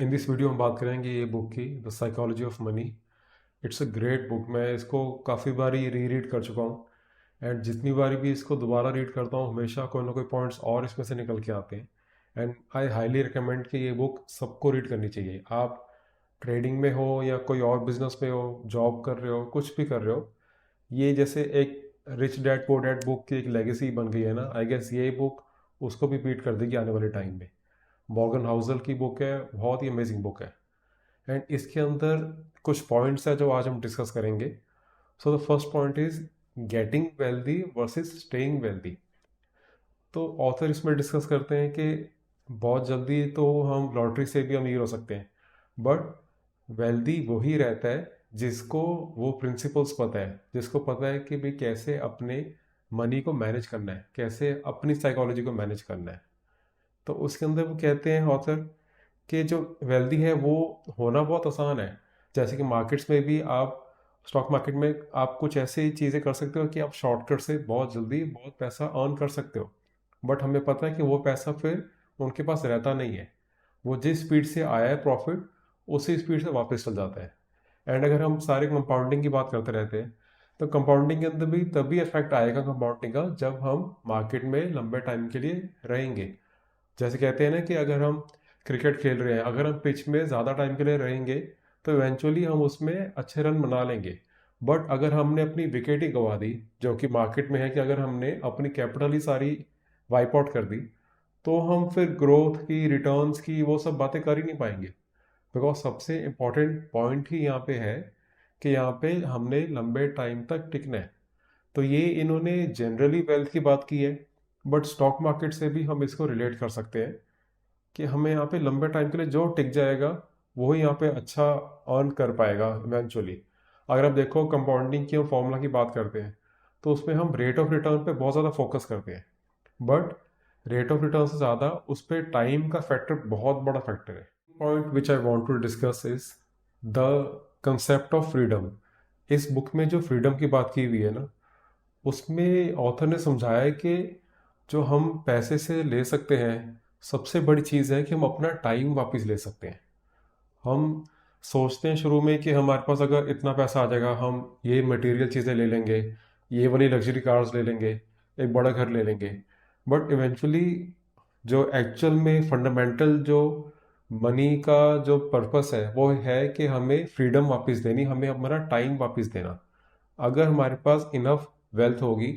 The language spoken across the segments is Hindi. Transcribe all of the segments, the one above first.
इन दिस वीडियो हम बात करेंगे ये बुक की the psychology of money. It's a great book. मैं इसको काफ़ी बारी री रीड कर चुका हूँ एंड जितनी बारी भी इसको दोबारा रीड करता हूँ हमेशा कोई ना कोई पॉइंट्स और इसमें से निकल के आते हैं। एंड आई हाईली रिकमेंड कि ये बुक सबको रीड करनी चाहिए। आप ट्रेडिंग में हो या कोई और बिजनेस में हो, जॉब कर रहे हो, कुछ भी कर रहे हो, ये जैसे एक rich dad poor dad book की एक लेगेसी बन गई है ना, आई गेस ये बुक उसको भी बीट कर देगी आने वाले टाइम में। मॉर्गन हाउसल की बुक है, बहुत ही अमेजिंग बुक है। एंड इसके अंदर कुछ पॉइंट्स है जो आज हम डिस्कस करेंगे। So the first point is getting wealthy versus staying wealthy. तो ऑथर इसमें डिस्कस करते हैं कि बहुत जल्दी तो हम लॉटरी से भी अमीर हो सकते हैं, बट वेल्दी वही रहता है जिसको वो प्रिंसिपल्स पता है, जिसको पता है कि भाई कैसे अपने मनी को मैनेज करना है, कैसे अपनी साइकोलॉजी को मैनेज करना है। तो उसके अंदर वो कहते हैं ऑथर कि जो वेल्दी है वो होना बहुत आसान है। जैसे कि मार्केट्स में भी आप स्टॉक मार्केट में आप कुछ ऐसी चीज़ें कर सकते हो कि आप शॉर्टकट से बहुत जल्दी बहुत पैसा अर्न कर सकते हो, बट हमें पता है कि वो पैसा फिर उनके पास रहता नहीं है। वो जिस स्पीड से आया है प्रॉफिट, उसी स्पीड से वापस चल जाता है। एंड अगर हम सारे कंपाउंडिंग की बात करते रहते हैं तो कंपाउंडिंग के अंदर भी तभी इफेक्ट आएगा कंपाउंडिंग का जब हम मार्केट में लंबे टाइम के लिए रहेंगे। जैसे कहते हैं ना कि अगर हम क्रिकेट खेल रहे हैं, अगर हम पिच में ज़्यादा टाइम के लिए रहेंगे तो इवेंचुअली हम उसमें अच्छे रन बना लेंगे। बट अगर हमने अपनी विकेट ही गंवा दी, जो कि मार्केट में है कि अगर हमने अपनी कैपिटल ही सारी वाइप आउट कर दी, तो हम फिर ग्रोथ की, रिटर्न्स की, वो सब बातें कर ही नहीं पाएंगे। बिकॉज सबसे इम्पॉर्टेंट पॉइंट ही यहाँ पे है कि यहाँ पे हमने लंबे टाइम तक टिकना है। तो ये इन्होंने जनरली वेल्थ की बात की है, बट स्टॉक मार्केट से भी हम इसको रिलेट कर सकते हैं कि हमें यहाँ पे लंबे टाइम के लिए जो टिक जाएगा वो ही यहाँ पे अच्छा अर्न कर पाएगा इवेंचुअली। अगर आप देखो कंपाउंडिंग की हम फॉर्मूला की बात करते हैं तो उसमें हम रेट ऑफ रिटर्न पे बहुत ज़्यादा फोकस करते हैं, बट रेट ऑफ रिटर्न से ज़्यादा उस पर टाइम का फैक्टर बहुत बड़ा फैक्टर है। Point which I want to discuss is the concept of freedom. इस बुक में जो फ्रीडम की बात की हुई है ना, उसमें ऑथर ने समझाया है कि जो हम पैसे से ले सकते हैं, सबसे बड़ी चीज़ है कि हम अपना टाइम वापस ले सकते हैं। हम सोचते हैं शुरू में कि हमारे पास अगर इतना पैसा आ जाएगा हम ये मटेरियल चीज़ें ले लेंगे, ये वाली लग्जरी कार्स ले लेंगे, एक बड़ा घर ले लेंगे। बट इवेंचुअली जो एक्चुअल में फंडामेंटल जो मनी का जो पर्पस है वो है कि हमें फ्रीडम वापस देनी, हमें हमारा टाइम वापस देना। अगर हमारे पास इनफ वेल्थ होगी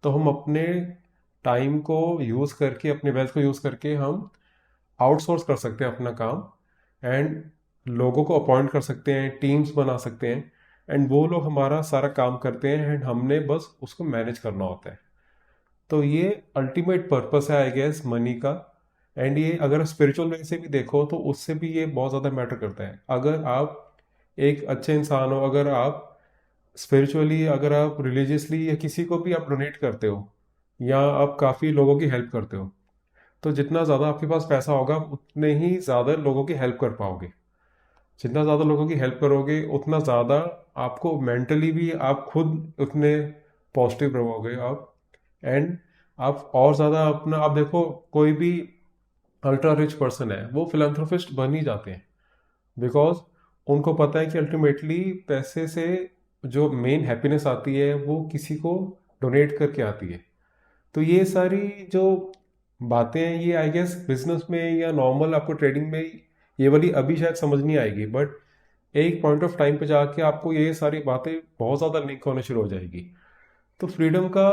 तो हम अपने टाइम को यूज़ करके, अपने वेल्थ को यूज़ करके हम आउटसोर्स कर सकते हैं अपना काम, एंड लोगों को अपॉइंट कर सकते हैं, टीम्स बना सकते हैं, एंड वो लोग हमारा सारा काम करते हैं एंड हमने बस उसको मैनेज करना होता है। तो ये अल्टीमेट पर्पस है आई गेस मनी का। एंड ये अगर स्पिरिचुअल वे से भी देखो तो उससे भी ये बहुत ज़्यादा मैटर करता है। अगर आप एक अच्छे इंसान हो, अगर आप स्पिरिचुअली, अगर आप रिलीजियसली, या किसी को भी आप डोनेट करते हो या आप काफ़ी लोगों की हेल्प करते हो, तो जितना ज़्यादा आपके पास पैसा होगा आप उतने ही ज़्यादा लोगों की हेल्प कर पाओगे। जितना ज़्यादा लोगों की हेल्प करोगे उतना ज़्यादा आपको मेंटली भी आप खुद उतने पॉजिटिव रहोगे आप। एंड आप और ज़्यादा अपना, आप देखो कोई भी अल्ट्रा रिच पर्सन है वो फिलैंथ्रोपिस्ट बन ही जाते हैं, बिकॉज उनको पता है कि अल्टीमेटली पैसे से जो मेन हैप्पीनेस आती है वो किसी को डोनेट करके आती है। तो ये सारी जो बातें हैं ये आई गेस बिजनेस में या नॉर्मल आपको ट्रेडिंग में ये वाली अभी शायद समझ नहीं आएगी, बट एक पॉइंट ऑफ टाइम पे जाके आपको ये सारी बातें बहुत ज़्यादा लिंक होने शुरू हो जाएगी। तो फ्रीडम का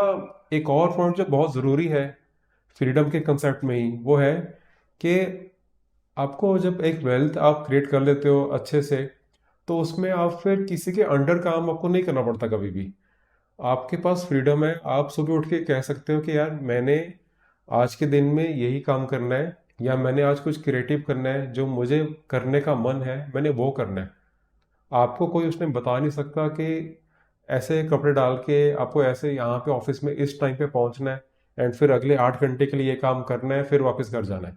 एक और पॉइंट जो बहुत ज़रूरी है फ्रीडम के कंसेप्ट में ही, वो है कि आपको जब एक वेल्थ आप क्रिएट कर लेते हो अच्छे से, तो उसमें आप फिर किसी के अंडर काम आपको नहीं करना पड़ता कभी भी। आपके पास फ्रीडम है, आप सुबह उठ के कह सकते हो कि यार मैंने आज के दिन में यही काम करना है, या मैंने आज कुछ क्रिएटिव करना है, जो मुझे करने का मन है मैंने वो करना है। आपको कोई उसने बता नहीं सकता कि ऐसे कपड़े डाल के आपको ऐसे यहाँ पे ऑफिस में इस टाइम पे पहुँचना है एंड फिर अगले 8 घंटे के लिए ये काम करना है फिर वापस घर जाना है।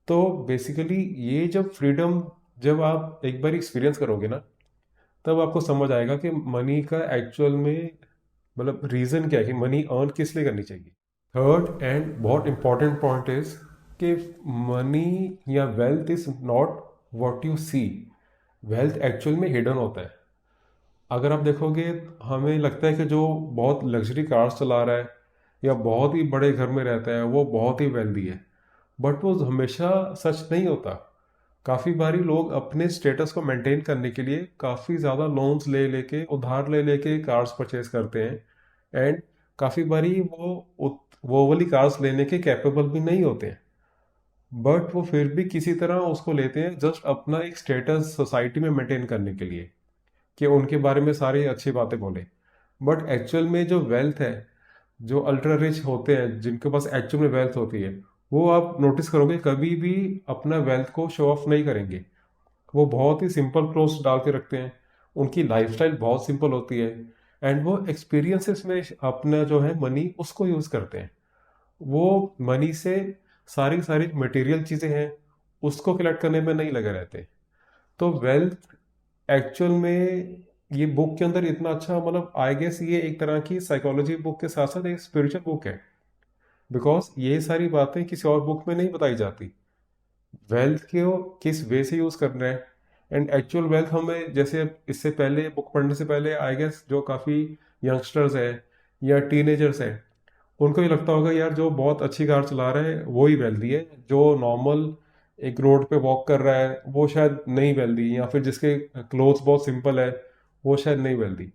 तो बेसिकली ये जब फ्रीडम, जब आप एक बार एक्सपीरियंस करोगे ना, तब आपको समझ आएगा कि मनी का एक्चुअल में मतलब रीज़न क्या है कि मनी अर्न किस लिए करनी चाहिए। थर्ड एंड बहुत इंपॉर्टेंट पॉइंट इज कि मनी या wealth is not what you see, wealth actual में हिडन होता है। अगर आप देखोगे, हमें लगता है कि जो बहुत लग्जरी कार्स चला रहा है या बहुत ही बड़े घर में रहता है वो बहुत ही वेल्दी है, बट वो हमेशा सच नहीं होता। काफ़ी बारी लोग अपने स्टेटस को मेंटेन करने के लिए काफ़ी ज़्यादा लोन्स ले लेके, उधार ले लेके कार्स परचेज करते हैं, एंड काफ़ी बारी वो वाली कार्स लेने के कैपेबल भी नहीं होते हैं, बट वो फिर भी किसी तरह उसको लेते हैं जस्ट अपना एक स्टेटस सोसाइटी में मेंटेन करने के लिए, कि उनके बारे में सारी अच्छी बातें बोले। बट एक्चुअल में जो वेल्थ है, जो अल्ट्रा रिच होते हैं जिनके पास एक्चुअल में वेल्थ होती है, वो आप नोटिस करोगे कभी भी अपना वेल्थ को शो ऑफ नहीं करेंगे। वो बहुत ही सिंपल क्लोथ्स डाल के रखते हैं, उनकी लाइफस्टाइल बहुत सिंपल होती है, एंड वो एक्सपीरियंसेस में अपना जो है मनी उसको यूज़ करते हैं। वो मनी से सारी सारी मटेरियल चीज़ें हैं उसको कलेक्ट करने में नहीं लगे रहते। तो वेल्थ एक्चुअल में ये बुक के अंदर इतना अच्छा, मतलब आई गेस ये एक तरह की साइकोलॉजी बुक के साथ साथ एक स्पिरिचुअल बुक है, बिकॉज ये सारी बातें किसी और बुक में नहीं बताई जाती। वेल्थ को किस वे से यूज़ करना है, एंड एक्चुअल वेल्थ हमें, जैसे इससे पहले बुक पढ़ने से पहले आई गेस जो काफ़ी यंगस्टर्स हैं या टीनेजर्स हैं, उनको ये लगता होगा यार जो बहुत अच्छी कार चला रहा है वो ही वेल्दी है, जो नॉर्मल एक रोड पे वॉक कर रहा है वो शायद नहीं वेल्दी, या फिर जिसके क्लोथ्स बहुत सिंपल है वो शायद नहीं वेल्दी।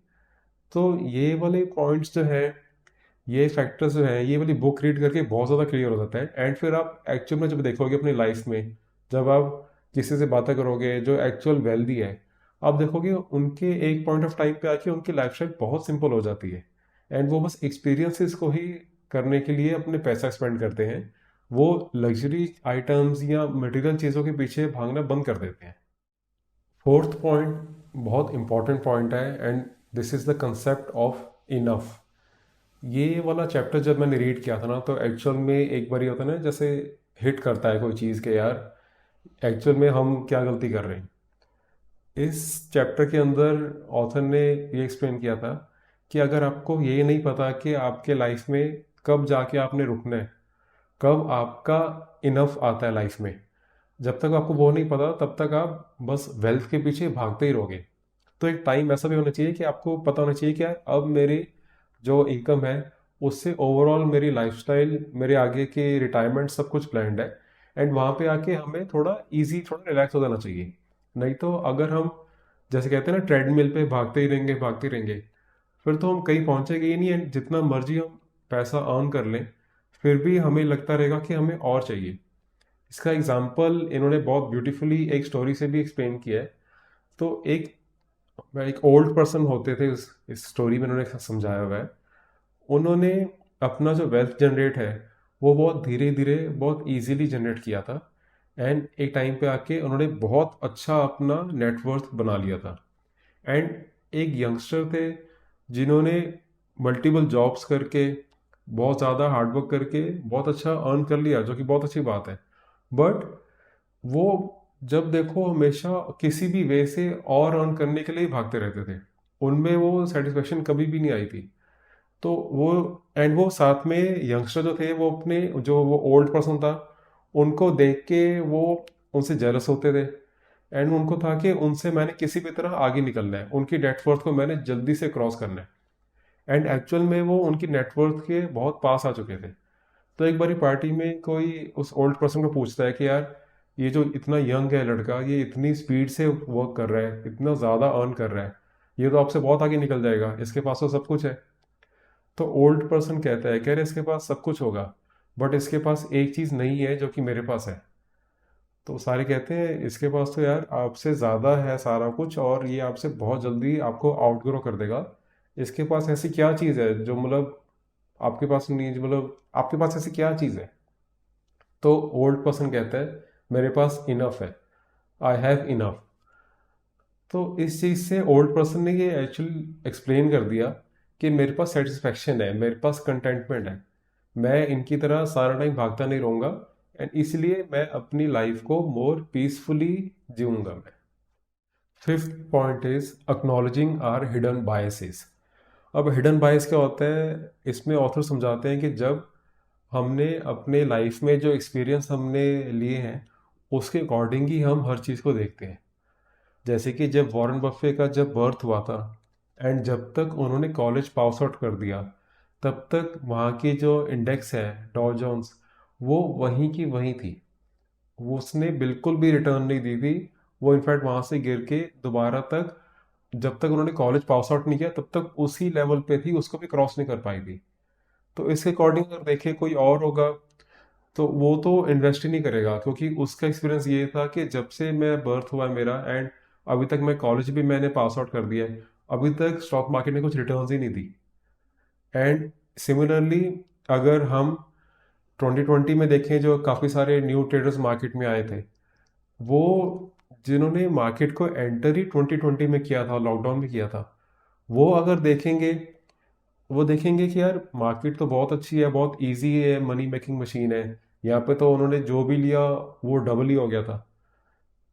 तो ये वाले पॉइंट्स जो है, ये फैक्टर्स जो है, ये वाली बुक रीड करके बहुत ज़्यादा क्लियर हो जाता है। एंड फिर आप एक्चुअल में जब देखोगे अपनी लाइफ में, जब आप किसी से बातें करोगे जो एक्चुअल वेल्दी है, आप देखोगे उनके एक पॉइंट ऑफ टाइम पे आके उनकी लाइफस्टाइल बहुत सिंपल हो जाती है, एंड वो बस एक्सपीरियंसेस को ही करने के लिए अपने पैसा स्पेंड करते हैं। वो लग्जरी आइटम्स या मटेरियल चीज़ों के पीछे भागना बंद कर देते हैं। फोर्थ पॉइंट बहुत इंपॉर्टेंट पॉइंट है, and this is the concept of enough. ये वाला चैप्टर जब मैंने रीड किया था ना, तो एक्चुअल में एक बार ये होता है ना, जैसे हिट करता है कोई चीज़ के यार एक्चुअल में हम क्या गलती कर रहे हैं। इस चैप्टर के अंदर ऑथर ने ये एक्सप्लेन किया था कि अगर आपको ये नहीं पता कि आपके लाइफ में कब जाके आपने रुकना है, कब आपका इनफ आता है लाइफ में, जब तक आपको वो नहीं पता तब तक आप बस वेल्थ के पीछे भागते ही रहोगे। तो एक टाइम ऐसा भी होना चाहिए कि आपको पता होना चाहिए कि यार अब मेरी जो इनकम है उससे ओवरऑल मेरी लाइफस्टाइल, मेरे आगे की रिटायरमेंट सब कुछ प्लान्ड है, एंड वहाँ पे आके हमें थोड़ा इजी, थोड़ा रिलैक्स हो जाना चाहिए। नहीं तो अगर हम जैसे कहते हैं ना ट्रेडमिल पे भागते ही रहेंगे, फिर तो हम कहीं पहुँचेंगे ही नहीं, एंड जितना मर्जी हम पैसा अर्न कर लें फिर भी हमें लगता रहेगा कि हमें और चाहिए। इसका एग्जाम्पल इन्होंने बहुत ब्यूटीफुली एक स्टोरी से भी एक्सप्लेन किया है। तो एक ओल्ड पर्सन होते थे, इस स्टोरी में उन्होंने समझाया हुआ है। उन्होंने अपना जो वेल्थ जनरेट है वो बहुत धीरे धीरे बहुत इजीली जनरेट किया था, एंड एक टाइम पे आके उन्होंने बहुत अच्छा अपना नेटवर्थ बना लिया था। एंड एक यंगस्टर थे जिन्होंने मल्टीपल जॉब्स करके, बहुत ज़्यादा हार्डवर्क करके बहुत अच्छा अर्न कर लिया, जो कि बहुत अच्छी बात है। बट वो जब देखो हमेशा किसी भी वे से और अर्न करने के लिए ही भागते रहते थे, उनमें वो सेटिस्फेक्शन कभी भी नहीं आई थी। तो वो, एंड वो साथ में यंगस्टर जो थे वो अपने, जो वो ओल्ड पर्सन था उनको देख के वो उनसे जेलस होते थे, एंड उनको था कि उनसे मैंने किसी भी तरह आगे निकलना है, उनकी नेटवर्थ को मैंने जल्दी से क्रॉस करना है। एंड एक्चुअल में वो उनकी नेटवर्थ के बहुत पास आ चुके थे। तो एक बारी पार्टी में कोई उस ओल्ड पर्सन को पूछता है कि यार ये जो इतना यंग है लड़का, ये इतनी स्पीड से वर्क कर रहा है, इतना ज़्यादा अर्न कर रहा है, ये तो आपसे बहुत आगे निकल जाएगा, इसके पास तो सब कुछ है। तो ओल्ड पर्सन कहता है, कह रहे इसके पास सब कुछ होगा बट इसके पास एक चीज़ नहीं है जो कि मेरे पास है। तो सारे कहते हैं इसके पास तो यार आपसे ज़्यादा है सारा कुछ, और ये आपसे बहुत जल्दी आपको आउटग्रो कर देगा। इसके पास ऐसी क्या चीज़ है जो मतलब आपके पास नहीं, जो मतलब आपके पास ऐसी क्या चीज़ है। तो ओल्ड पर्सन कहता है मेरे पास इनफ है, आई हैव इनफ। तो इस चीज़ से ओल्ड पर्सन ने ये एक्चुअली एक्सप्लेन कर दिया कि मेरे पास सेटिस्फेक्शन है, मेरे पास कंटेंटमेंट है, मैं इनकी तरह सारा टाइम भागता नहीं रहूँगा, एंड इसलिए मैं अपनी लाइफ को मोर पीसफुली जीऊँगा मैं। Fifth point is acknowledging our hidden biases. अब हिडन बायस क्या होता है, इसमें ऑथर समझाते हैं कि जब हमने अपने लाइफ में जो एक्सपीरियंस हमने लिए हैं उसके अकॉर्डिंग ही हम हर चीज़ को देखते हैं। जैसे कि जब वॉरेन बफे का जब बर्थ हुआ था एंड जब तक उन्होंने कॉलेज पास आउट कर दिया, तब तक वहाँ की जो इंडेक्स है डॉ जोन्स, वो वहीं की वहीं थी। वो उसने बिल्कुल भी रिटर्न नहीं दी थी। वो इनफैक्ट वहाँ से गिर के दोबारा तक, जब तक उन्होंने कॉलेज पास आउट नहीं किया तब तक उसी लेवल पे थी, उसको भी क्रॉस नहीं कर पाई थी। तो इसके अकॉर्डिंग अगर देखें कोई और होगा तो वो तो इन्वेस्ट ही नहीं करेगा, क्योंकि उसका एक्सपीरियंस ये था कि जब से मैं बर्थ हुआ है मेरा एंड अभी तक मैं कॉलेज भी मैंने पास आउट कर दिया है, अभी तक स्टॉक मार्केट ने कुछ रिटर्न्स ही नहीं दी। एंड सिमिलरली अगर हम 2020 में देखें, जो काफ़ी सारे न्यू ट्रेडर्स मार्केट में आए थे, वो जिन्होंने मार्केट को एंटर ही 2020 में किया था, लॉकडाउन में किया था, वो अगर देखेंगे, वो देखेंगे कि यार मार्केट तो बहुत अच्छी है, बहुत इजी है, मनी मेकिंग मशीन है, यहाँ पे तो उन्होंने जो भी लिया वो डबल ही हो गया था।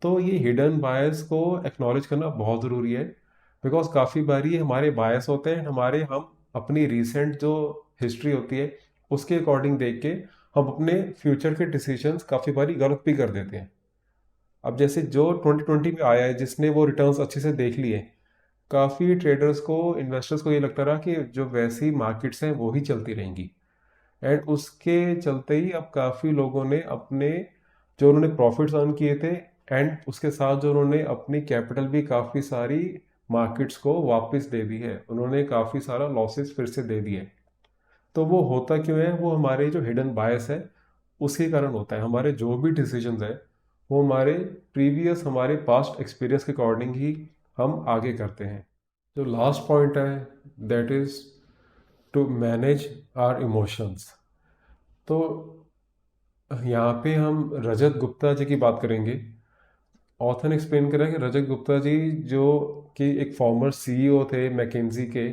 तो ये हिडन बायस को एक्नॉलेज करना बहुत ज़रूरी है, बिकॉज काफ़ी बारी ये हमारे बायस होते हैं, हमारे हम अपनी रिसेंट जो हिस्ट्री होती है उसके अकॉर्डिंग देख के हम अपने फ्यूचर के डिसीजंस काफ़ी बारी गलत भी कर देते हैं। अब जैसे जो 2020 में आया है जिसने वो रिटर्न्स अच्छे से देख लिए, काफ़ी ट्रेडर्स को, इन्वेस्टर्स को ये लगता रहा कि जो वैसी मार्केट्स हैं वो ही चलती रहेंगी, एंड उसके चलते ही अब काफ़ी लोगों ने अपने जो उन्होंने प्रॉफिट्स अर्न किए थे एंड उसके साथ जो उन्होंने अपनी कैपिटल भी काफ़ी सारी मार्केट्स को वापस दे दी है, उन्होंने काफ़ी सारा लॉसेस फिर से दे दिए। तो वो होता क्यों है? वो हमारे जो हिडन बायस है उसके कारण होता है। हमारे जो भी डिसीजंस है वो हमारे प्रीवियस, हमारे पास्ट एक्सपीरियंस के अकॉर्डिंग ही हम आगे करते हैं। जो लास्ट पॉइंट है that is to manage our emotions. तो यहाँ पे हम रजत गुप्ता जी की बात करेंगे। ऑथर ने एक्सप्लेन करा कि रजत गुप्ता जी जो कि एक फॉर्मर सीईओ थे मैकेंजी के,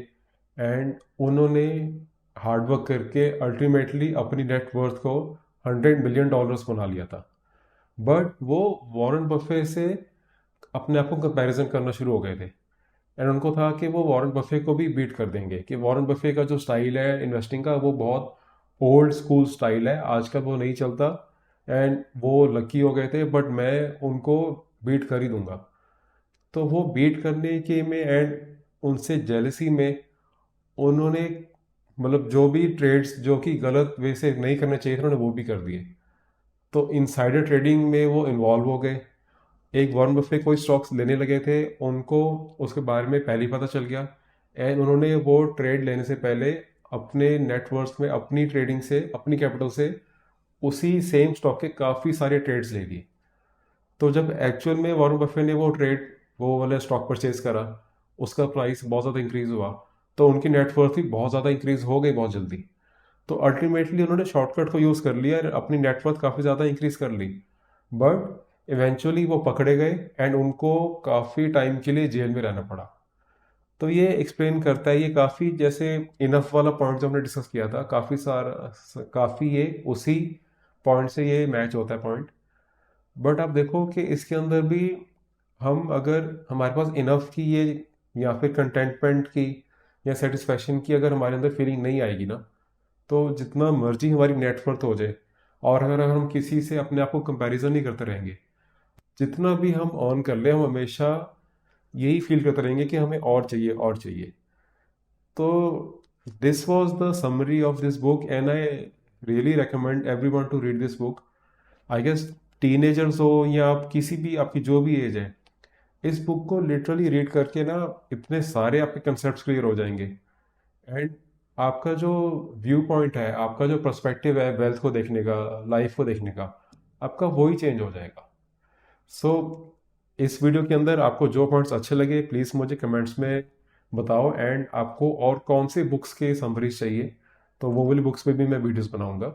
एंड उन्होंने हार्ड वर्क करके अल्टीमेटली अपनी नेट वर्थ को $100 बिलियन बना लिया था। बट वो वॉरेन बफे से अपने आप को कंपैरिजन करना शुरू हो गए थे, एंड उनको था कि वो वॉरेन बफे को भी बीट कर देंगे, कि वॉरेन बफे का जो स्टाइल है इन्वेस्टिंग का वो बहुत ओल्ड स्कूल स्टाइल है, आजकल वो नहीं चलता, एंड वो लकी हो गए थे, बट मैं उनको बीट कर ही दूंगा। तो वो बीट करने के में एंड उनसे जेलसी में उन्होंने, मतलब जो भी ट्रेड्स जो कि गलत वे से नहीं करने चाहिए थे उन्होंने वो भी कर दिए। तो इनसाइडर ट्रेडिंग में वो इन्वॉल्व हो गए। एक वॉरेन बफे कोई स्टॉक्स लेने लगे थे, उनको उसके बारे में पहले ही पता चल गया, एंड उन्होंने वो ट्रेड लेने से पहले अपने नेटवर्थ में, अपनी ट्रेडिंग से, अपनी कैपिटल से उसी सेम स्टॉक के काफ़ी सारे ट्रेड्स ले लिए। तो जब एक्चुअल में वॉरेन बफे ने वो ट्रेड, वो वाला स्टॉक परचेज करा, उसका प्राइस बहुत ज़्यादा इंक्रीज हुआ, तो उनकी नेटवर्थ भी बहुत ज़्यादा इंक्रीज हो गई बहुत जल्दी। तो अल्टीमेटली उन्होंने शॉर्टकट को यूज़ कर लिया और अपनी नेटवर्थ काफ़ी ज़्यादा इंक्रीज कर ली। बट इवेंचुअली वो पकड़े गए एंड उनको काफ़ी टाइम के लिए जेल में रहना पड़ा। तो ये एक्सप्लेन करता है, ये काफ़ी जैसे इनफ वाला पॉइंट जो हमने डिस्कस किया था, काफ़ी सारा, काफ़ी ये उसी पॉइंट से ये मैच होता है पॉइंट। बट आप देखो कि इसके अंदर भी हम, अगर हमारे पास इनफ की ये, या फिर कंटेंटमेंट की या सेटिस्फैक्शन की अगर हमारे अंदर फीलिंग नहीं आएगी ना, तो जितना मर्जी हमारी नेटवर्थ हो जाए, और अगर हम किसी से अपने आप को कंपैरिजन नहीं करते रहेंगे, जितना भी हम ऑन कर ले, हम हमेशा यही फील करते रहेंगे कि हमें और चाहिए और चाहिए। तो this was the summary of this book, and I really recommend everyone to read this book. I guess teenagers हो या आप किसी भी, आपकी जो भी एज है, इस बुक को लिटरली रीड करके ना इतने सारे आपके कंसेप्ट क्लियर हो जाएंगे, एंड आपका जो व्यू पॉइंट है, आपका जो पर्सपेक्टिव है वेल्थ को देखने का, लाइफ को देखने का, आपका वही चेंज हो जाएगा। सो इस वीडियो के अंदर आपको जो पॉइंट्स अच्छे लगे प्लीज़ मुझे कमेंट्स में बताओ, एंड आपको और कौन से बुक्स के समरीज चाहिए, तो वो वाली बुक्स पे भी मैं वीडियोस बनाऊंगा।